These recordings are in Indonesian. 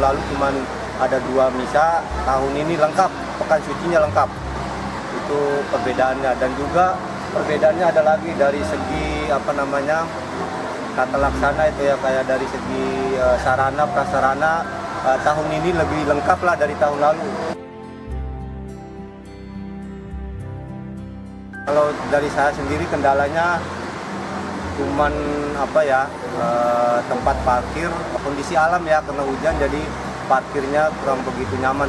lalu cuma ada 2 misa, tahun ini lengkap, pekan sucinya lengkap. Itu perbedaannya. Dan juga perbedaannya ada lagi dari segi tata laksana itu ya, kayak dari segi sarana prasarana tahun ini lebih lengkap lah dari tahun lalu. Kalau dari saya sendiri kendalanya cuman tempat parkir, kondisi alam ya, kena hujan jadi parkirnya kurang begitu nyaman.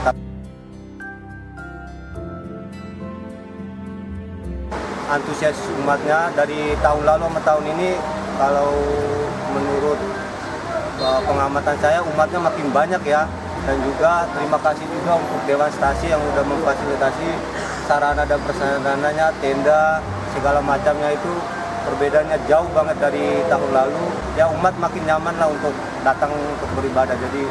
Antusias umatnya dari tahun lalu sama tahun ini, kalau menurut pengamatan saya umatnya makin banyak ya. Dan juga terima kasih juga untuk Dewan Stasi yang sudah memfasilitasi sarana dan prasarananya, tenda, segala macamnya. Itu perbedaannya jauh banget dari tahun lalu. Ya, umat makin nyaman lah untuk datang untuk beribadah. Jadi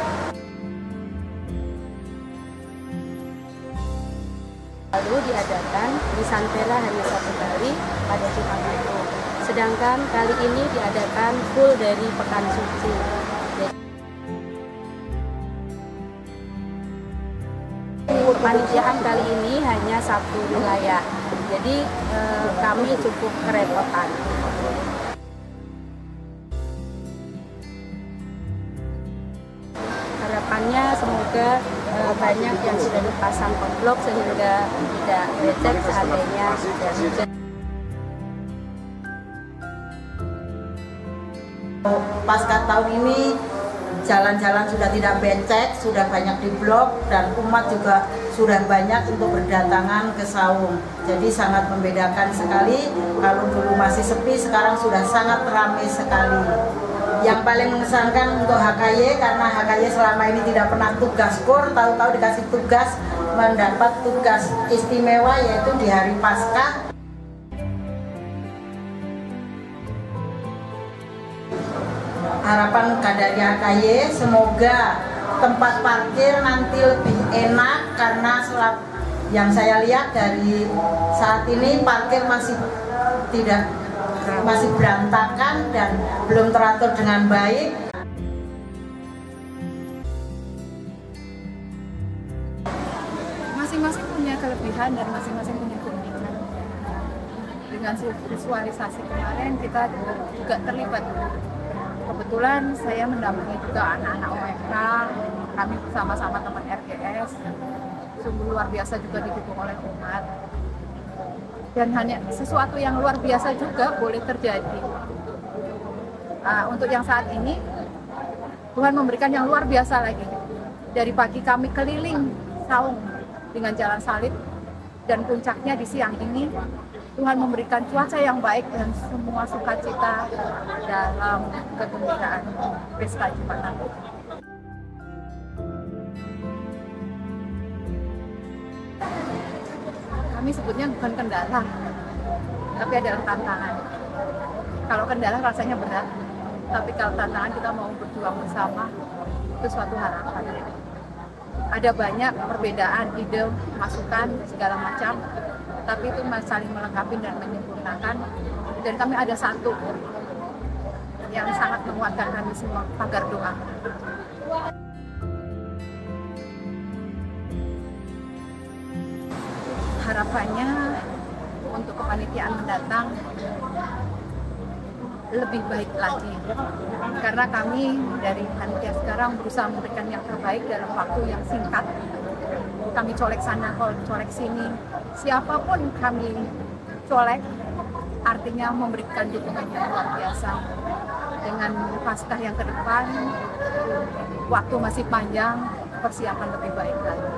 lalu diadakan di Santela hanya 1 kali pada Jumat itu. Sedangkan kali ini diadakan full dari Pekan Suci. Kepanitiaan kali ini hanya 1 wilayah. Jadi kami cukup kerepotan. Harapannya semoga banyak yang sudah dipasang konblok sehingga tidak becek seandainya hujan. Pasca tahun ini jalan-jalan sudah tidak becek, sudah banyak diblok, dan umat juga sudah banyak untuk berdatangan ke saung. Jadi sangat membedakan sekali. Kalau dulu masih sepi, sekarang sudah sangat ramai sekali. Yang paling mengesankan untuk HKY, karena HKY selama ini tidak pernah tugas kur, tahu-tahu dikasih tugas, mendapat tugas istimewa yaitu di hari Paskah. Harapan dari HKY, semoga tempat parkir nanti lebih enak, karena yang saya lihat dari saat ini parkir masih berantakan dan belum teratur dengan baik. Masing-masing punya kelebihan dan masing-masing punya keunikan. Dengan visualisasi kemarin kita juga terlibat. Kebetulan saya mendampingi juga anak-anak OMK, kami bersama-sama teman RGS, sungguh luar biasa juga didukung oleh umat. Dan hanya sesuatu yang luar biasa juga boleh terjadi. Untuk yang saat ini, Tuhan memberikan yang luar biasa lagi. Dari pagi kami keliling saung dengan jalan salib, dan puncaknya di siang ini, Tuhan memberikan cuaca yang baik dan semua sukacita dalam kegembiraan Pesta Jumatan. Kami sebutnya bukan kendala, tapi adalah tantangan. Kalau kendala rasanya berat, tapi kalau tantangan kita mau berjuang bersama, itu suatu harapan. Ada banyak perbedaan, ide, masukan, segala macam, tapi itu saling melengkapi dan menyempurnakan. Dan kami ada satu yang sangat menguatkan kami semua, pagar doa. Harapannya untuk kepanitiaan mendatang lebih baik lagi, karena kami dari panitia sekarang berusaha memberikan yang terbaik dalam waktu yang singkat. Kami colek sana, colek sini, siapapun kami colek, artinya memberikan dukungan yang luar biasa. Dengan Paskah yang ke depan, waktu masih panjang, persiapan lebih baik lagi.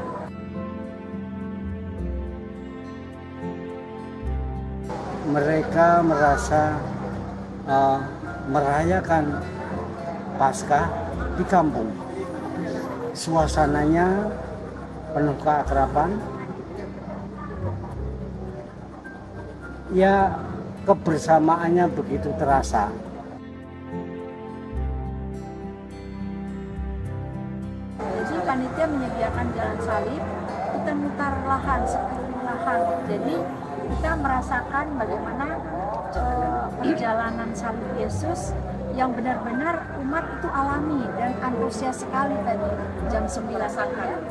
Mereka merasa merayakan Paskah di kampung. Suasananya penuh keakraban. Ya, kebersamaannya begitu terasa. Jadi panitia menyediakan jalan salib, kita mutar lahan, sekeliling lahan. Jadi kita merasakan bagaimana perjalanan salib Yesus yang benar-benar umat itu alami dan antusias sekali tadi jam 9 malam.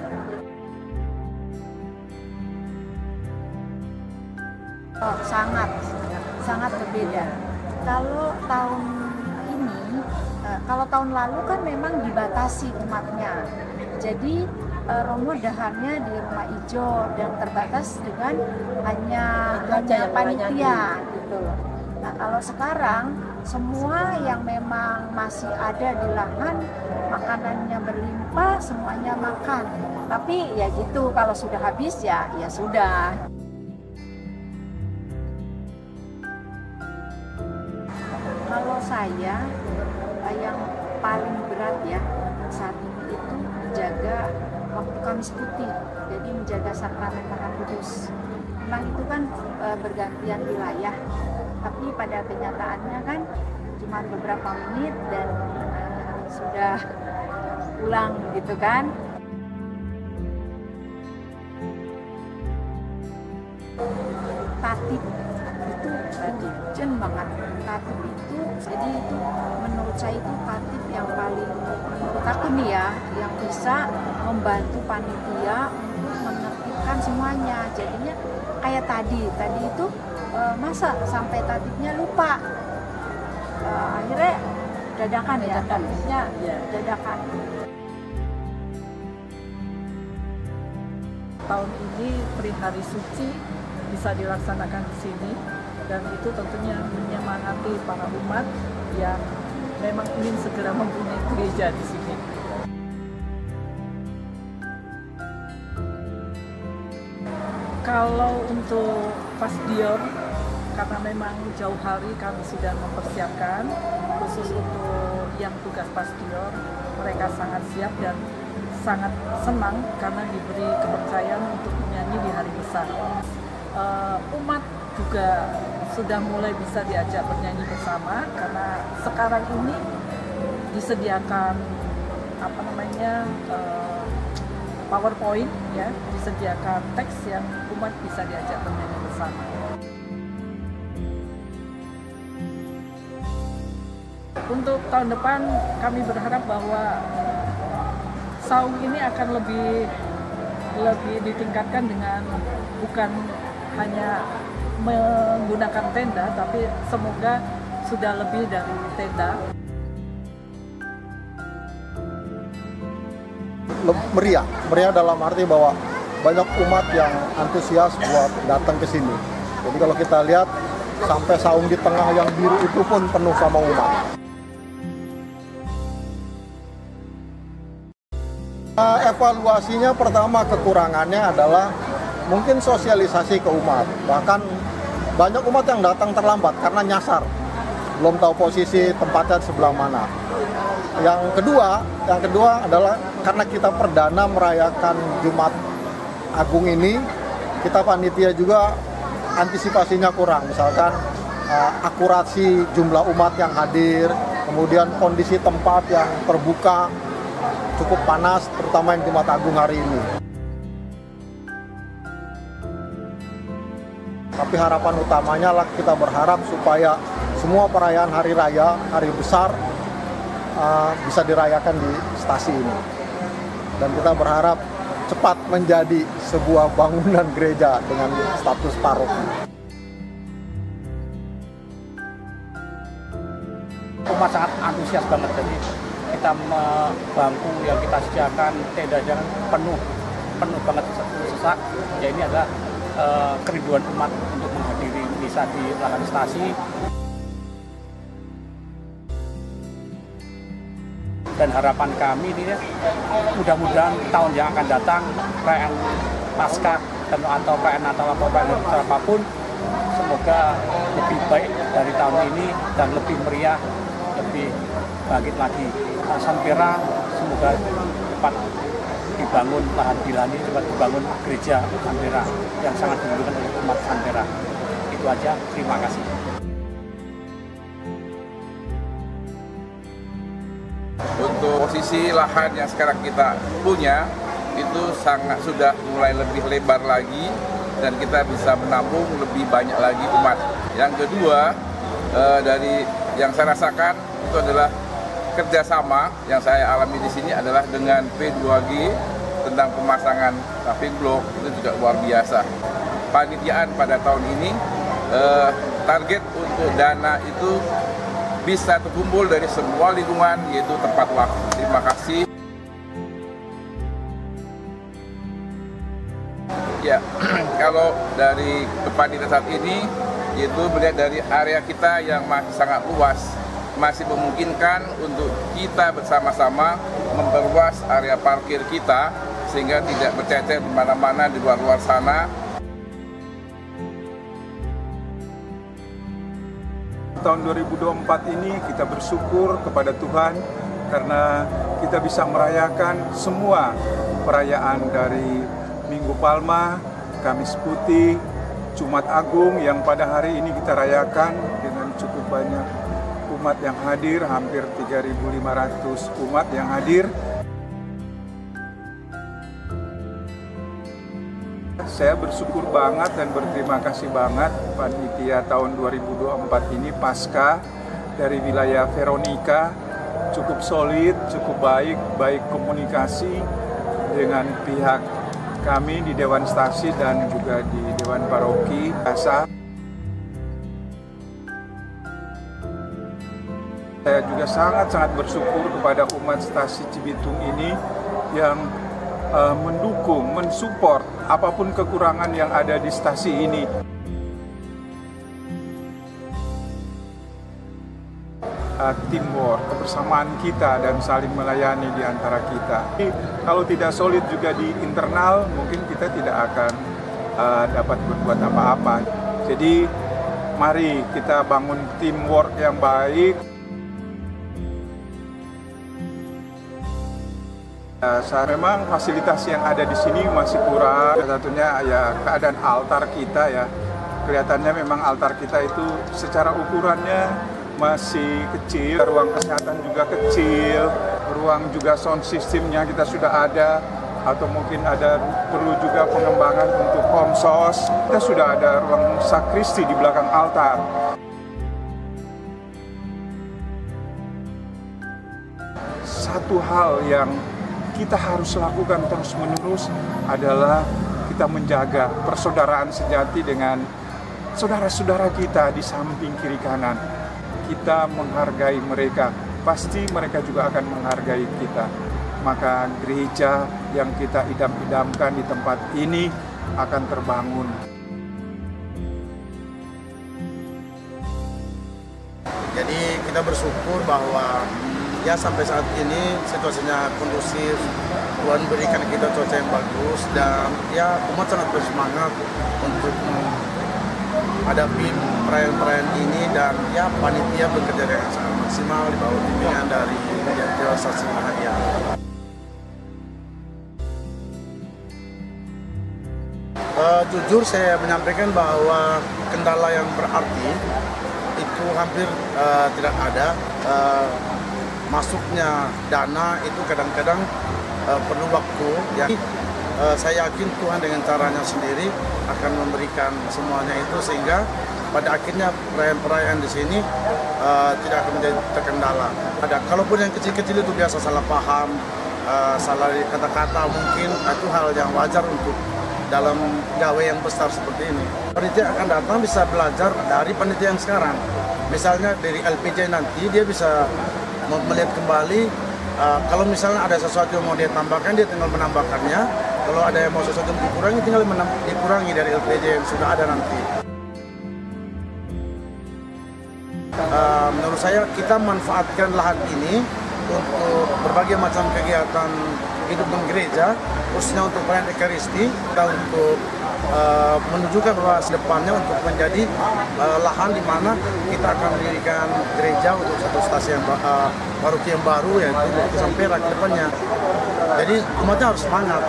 Oh, sangat berbeda. Kalau tahun ini, kalau tahun lalu kan memang dibatasi umatnya. Jadi Romo dahannya di rumah ijo dan terbatas dengan hanya panitia gitu. Nah, kalau sekarang semua yang memang masih ada di lahan makanannya berlimpah, semuanya makan. Tapi ya gitu, kalau sudah habis ya sudah. Kalau saya yang paling berat ya saat ini itu menjaga waktu Kamis Putih, jadi menjaga sakramen Maha Kudus. Memang itu kan bergantian wilayah, tapi pada kenyataannya kan cuma beberapa menit dan sudah pulang gitu kan. Tatib itu urgent banget. Tatib itu, jadi itu menurut saya itu tatib yang paling, menurut aku nih ya, yang bisa membantu panitia untuk menertibkan semuanya. Jadinya kayak tadi itu masa sampai tatibnya lupa, akhirnya dadakan. Tahun ini Tri Hari Suci bisa dilaksanakan di sini, dan itu tentunya menyemangati para umat yang memang ingin segera mempunyai gereja di sini. Kalau untuk Pasdior, karena memang jauh hari kami sudah mempersiapkan, khusus untuk yang tugas Pasdior, mereka sangat siap dan sangat senang karena diberi kepercayaan untuk menyanyi di hari besar. Umat juga sudah mulai bisa diajak bernyanyi bersama, karena sekarang ini disediakan PowerPoint ya, disediakan teks yang umat bisa diajak bernyanyi bersama. Untuk tahun depan kami berharap bahwa saung ini akan lebih ditingkatkan dengan bukan hanya menggunakan tenda, tapi semoga sudah lebih dari tenda. Meriah dalam arti bahwa banyak umat yang antusias buat datang ke sini. Jadi kalau kita lihat sampai saung di tengah yang biru itu pun penuh sama umat. Evaluasinya pertama, kekurangannya adalah mungkin sosialisasi ke umat. Bahkan banyak umat yang datang terlambat karena nyasar, belum tahu posisi tempatnya sebelah mana. Yang kedua adalah karena kita perdana merayakan Jumat Agung ini, kita panitia juga antisipasinya kurang. Misalkan akurasi jumlah umat yang hadir, kemudian kondisi tempat yang terbuka cukup panas, terutama yang Jumat Agung hari ini. Tapi harapan utamanya lah, kita berharap supaya semua perayaan hari raya, hari besar bisa dirayakan di stasi ini. Dan kita berharap cepat menjadi sebuah bangunan gereja dengan status paroki. Umat sangat antusias banget, jadi kita bangku yang kita sediakan, tenda jangan penuh banget, sesak. Ya ini adalah kerinduan umat untuk menghadiri misa di lahan stasi. Dan harapan kami ini mudah-mudahan tahun yang akan datang, perayaan Paskah atau perayaan Natal atau perayaan apapun, semoga lebih baik dari tahun ini dan lebih meriah, lebih bangkit lagi. Sanpera semoga cepat dibangun, lahan Bilani cepat dibangun gereja Sanpera yang sangat dibutuhkan oleh umat Sanpera. Itu aja, terima kasih. Untuk posisi lahan yang sekarang kita punya itu sudah mulai lebih lebar lagi dan kita bisa menampung lebih banyak lagi umat. Yang kedua, dari Yang saya rasakan itu adalah kerjasama yang saya alami di sini adalah dengan P2G tentang pemasangan traffic block, itu juga luar biasa. Panitiaan pada tahun ini target untuk dana itu bisa terkumpul dari semua lingkungan, yaitu tepat waktu. Terima kasih. Ya, kalau dari kepanitiaan saat ini, yaitu melihat dari area kita yang masih sangat luas, masih memungkinkan untuk kita bersama-sama memperluas area parkir kita sehingga tidak bercecer di mana-mana di luar-luar sana. Tahun 2024 ini kita bersyukur kepada Tuhan karena kita bisa merayakan semua perayaan dari Minggu Palma, Kamis Putih, Jumat Agung yang pada hari ini kita rayakan dengan cukup banyak umat yang hadir, hampir 3.500 umat yang hadir. Saya bersyukur banget dan berterima kasih banget panitia tahun 2024 ini pasca dari wilayah Veronica cukup solid, cukup baik komunikasi dengan pihak kami di Dewan Stasi dan juga di Dewan Paroki. Saya juga sangat bersyukur kepada umat Stasi Cibitung ini yang mendukung, mensupport apapun kekurangan yang ada di stasi ini. Teamwork, kebersamaan kita dan saling melayani di antara kita. Kalau tidak solid juga di internal, mungkin kita tidak akan dapat berbuat apa-apa. Jadi mari kita bangun teamwork yang baik. Memang fasilitas yang ada di sini masih kurang. Satunya ya keadaan altar kita ya. Kelihatannya memang altar kita itu secara ukurannya masih kecil. Ruang kesehatan juga kecil. Ruang juga sound systemnya kita sudah ada. Atau mungkin ada perlu juga pengembangan untuk komsos. Kita sudah ada ruang sakristi di belakang altar. Satu hal yang kita harus lakukan terus-menerus adalah kita menjaga persaudaraan sejati dengan saudara-saudara kita di samping kiri kanan. Kita menghargai mereka, pasti mereka juga akan menghargai kita. Maka gereja yang kita idam-idamkan di tempat ini akan terbangun. Jadi kita bersyukur bahwa ya sampai saat ini situasinya kondusif, Tuhan berikan kita cuaca yang bagus dan ya umat sangat bersemangat untuk menghadapi perayaan-perayaan ini dan ya panitia bekerja dengan sangat maksimal di bawah bimbingan dari Dewan Stasi Mahadiah. Jujur saya menyampaikan bahwa kendala yang berarti itu hampir tidak ada. Masuknya dana itu kadang-kadang perlu waktu. Ya, saya yakin Tuhan dengan caranya sendiri akan memberikan semuanya itu sehingga pada akhirnya perayaan-perayaan di sini tidak akan menjadi terkendala. Kalaupun yang kecil-kecil itu biasa salah paham, salah kata-kata mungkin itu hal yang wajar untuk dalam gawe yang besar seperti ini. Panitia akan datang bisa belajar dari panitia yang sekarang. Misalnya dari LPJ nanti dia bisa melihat kembali kalau misalnya ada sesuatu yang mau dia tambahkan, dia tinggal menambahkannya. Kalau ada yang mau sesuatu yang dikurangi, tinggal dikurangi dari LPJ yang sudah ada nanti. Menurut saya kita manfaatkan lahan ini untuk berbagai macam kegiatan hidup dan gereja, khususnya untuk perayaan Ekaristi, dan untuk menunjukkan bahwa depannya untuk menjadi lahan di mana kita akan mendirikan gereja untuk satu stasi yang paroki yang baru, yaitu Bukit Sampera ke depannya. Jadi umatnya harus semangat.